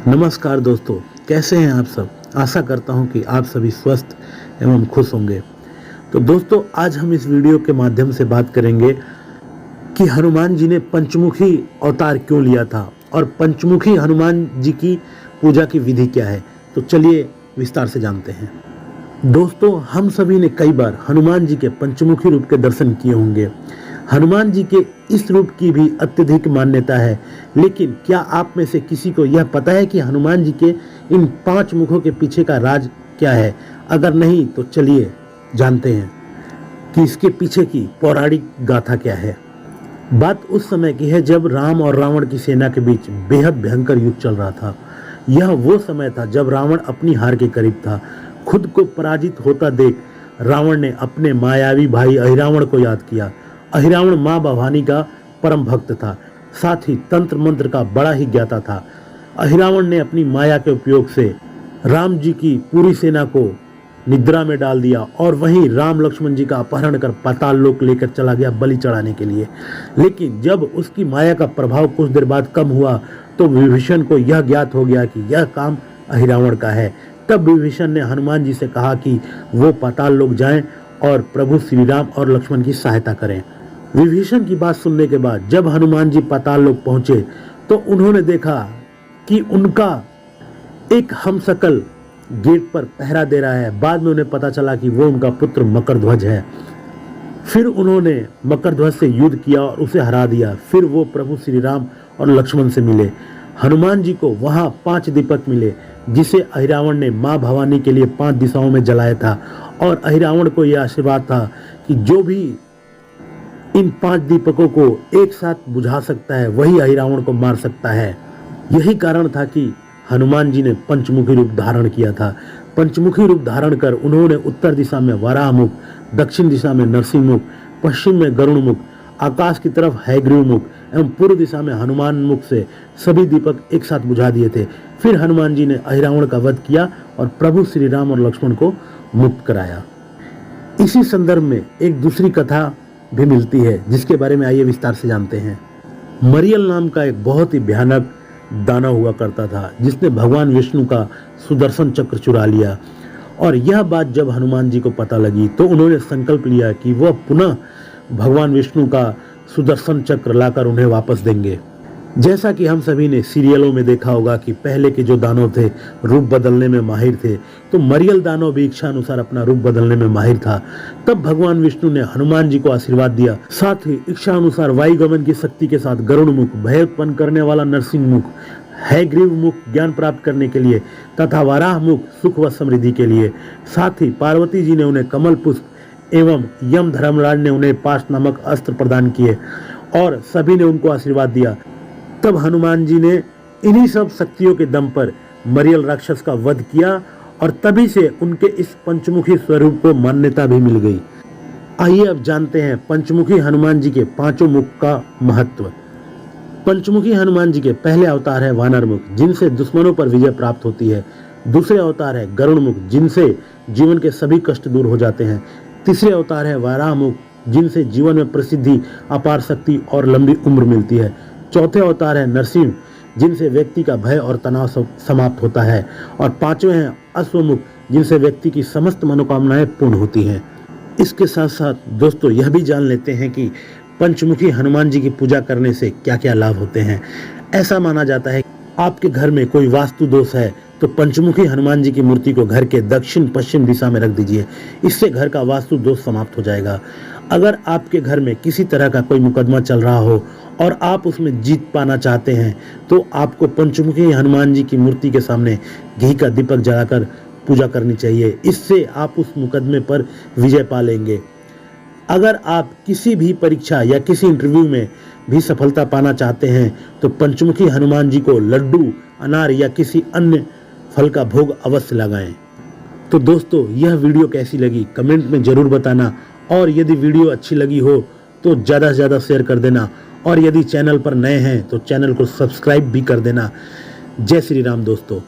नमस्कार दोस्तों, कैसे हैं आप सब। आशा करता हूं कि आप सभी स्वस्थ एवं खुश होंगे। तो दोस्तों, आज हम इस वीडियो के माध्यम से बात करेंगे कि हनुमान जी ने पंचमुखी अवतार क्यों लिया था और पंचमुखी हनुमान जी की पूजा की विधि क्या है। तो चलिए विस्तार से जानते हैं। दोस्तों, हम सभी ने कई बार हनुमान जी के पंचमुखी रूप के दर्शन किए होंगे। हनुमान जी के इस रूप की भी अत्यधिक मान्यता है, लेकिन क्या आप में से किसी को यह पता है कि हनुमान जी के इन 5 मुखों के पीछे का राज क्या है? अगर नहीं तो चलिए जानते हैं कि इसके पीछे की पौराणिक गाथा क्या है। बात उस समय की है जब राम और रावण की सेना के बीच बेहद भयंकर युद्ध चल रहा था। यह वो समय था जब रावण अपनी हार के करीब था। खुद को पराजित होता देख रावण ने अपने मायावी भाई अहिरावण को याद किया। अहिरावण मां भवानी का परम भक्त था, साथ ही तंत्र मंत्र का बड़ा ही ज्ञाता था। अहिरावण ने अपनी माया के उपयोग से राम जी की पूरी सेना को निद्रा में डाल दिया और वहीं राम लक्ष्मण जी का अपहरण कर पाताल लोक लेकर चला गया बलि चढ़ाने के लिए। लेकिन जब उसकी माया का प्रभाव कुछ देर बाद कम हुआ तो विभीषण को यह ज्ञात हो गया कि यह काम अहिरावण का है। तब विभीषण ने हनुमान जी से कहा कि वो पाताल लोक जाएं और प्रभु श्री राम और लक्ष्मण की सहायता करें। विभीषण की बात सुनने के बाद जब हनुमान जी पाताल लोक पहुंचे तो उन्होंने देखा कि उनका एक हमशक्ल गेट पर पहरा दे रहा है। बाद में उन्हें पता चला कि वो उनका पुत्र मकरध्वज है। फिर उन्होंने मकरध्वज से युद्ध किया और उसे हरा दिया। फिर वो प्रभु श्री राम और लक्ष्मण से मिले। हनुमान जी को वहां 5 दीपक मिले, जिसे अहिरावण ने मां भवानी के लिए 5 दिशाओं में जलाया था। और अहिरावण को यह आशीर्वाद था कि जो भी इन 5 दीपकों को एक साथ बुझा सकता है वही अहिरावण को मार सकता है। यही कारण था कि हनुमान जी ने पंचमुखी रूप धारण किया था। पंचमुखी रूप धारण कर उन्होंने उत्तर दिशा में वराह मुख, दक्षिण दिशा में नरसिंह मुख, पश्चिम में गरुण मुख, आकाश की तरफ हैग्रीव मुख एवं पूर्व दिशा में हनुमान मुख से सभी दीपक एक साथ बुझा दिए थे। फिर हनुमान जी ने अहिरावण का वध किया और प्रभु श्री राम और लक्ष्मण को मुक्त कराया। इसी संदर्भ में एक दूसरी कथा भी मिलती है, जिसके बारे में आइए विस्तार से जानते हैं। मरियल नाम का एक बहुत ही भयानक दानव हुआ करता था, जिसने भगवान विष्णु का सुदर्शन चक्र चुरा लिया। और यह बात जब हनुमान जी को पता लगी तो उन्होंने संकल्प लिया कि वह पुनः भगवान विष्णु का सुदर्शन चक्र लाकर उन्हें वापस देंगे। जैसा कि हम सभी ने सीरियलों में देखा होगा कि पहले के जो दानव थे रूप बदलने में माहिर थे, तो मरियल दानव भी इच्छा अनुसार अपना रूप बदलने में माहिर था। तब भगवान विष्णु ने हनुमान जी को आशीर्वाद दिया। साथ ही इच्छा अनुसार वायुगमन की शक्ति के साथ गरुड़ मुख, भय उत्पन्न करने वाला नरसिंह मुख, हैग्रीव मुख ज्ञान प्राप्त करने के लिए तथा वराह मुख सुख व समृद्धि के लिए। साथ ही पार्वती जी ने उन्हें कमल पुष्प एवं यम धर्मराज ने उन्हें पाश नामक अस्त्र प्रदान किए और सभी ने उनको आशीर्वाद दिया। तब हनुमान जी ने इन्हीं सब शक्तियों के दम पर मरियल राक्षस का वध किया और तभी से उनके इस पंचमुखी स्वरूप को मान्यता भी मिल गई। आइए अब जानते हैं पंचमुखी हनुमान जी के 5 मुख का महत्व। पंचमुखी हनुमान जी के पहले अवतार है वानर मुख, जिनसे दुश्मनों पर विजय प्राप्त होती है। दूसरे अवतार है गरुड़ मुख, जिनसे जीवन के सभी कष्ट दूर हो जाते हैं। तीसरे अवतार है वराह मुख, जिनसे जीवन में प्रसिद्धि, अपार शक्ति और लंबी उम्र मिलती है। चौथे अवतार है नरसिंह, जिनसे व्यक्ति का भय और तनाव समाप्त होता है। और 5वें हैं अश्वमुख, जिनसे व्यक्ति की समस्त मनोकामनाएं पूर्ण होती हैं। इसके साथ साथ दोस्तों यह भी जान लेते हैं कि पंचमुखी हनुमान जी की पूजा करने से क्या क्या लाभ होते हैं। ऐसा माना जाता है आपके घर में कोई वास्तु दोष है तो पंचमुखी हनुमान जी की मूर्ति को घर के दक्षिण पश्चिम दिशा में रख दीजिए। इससे घर का वास्तु दोष समाप्त हो जाएगा। अगर आपके घर में किसी तरह का कोई मुकदमा चल रहा हो और आप उसमें जीत पाना चाहते हैं तो आपको पंचमुखी हनुमान जी की मूर्ति के सामने घी का दीपक जलाकर पूजा करनी चाहिए। इससे आप उस मुकदमे पर विजय पा लेंगे। अगर आप किसी भी परीक्षा या किसी इंटरव्यू में भी सफलता पाना चाहते हैं तो पंचमुखी हनुमान जी को लड्डू, अनार या किसी अन्य फल का भोग अवश्य लगाएं। तो दोस्तों यह वीडियो कैसी लगी कमेंट में जरूर बताना, और यदि वीडियो अच्छी लगी हो तो ज़्यादा से ज़्यादा शेयर कर देना, और यदि चैनल पर नए हैं तो चैनल को सब्सक्राइब भी कर देना। जय श्री राम दोस्तों।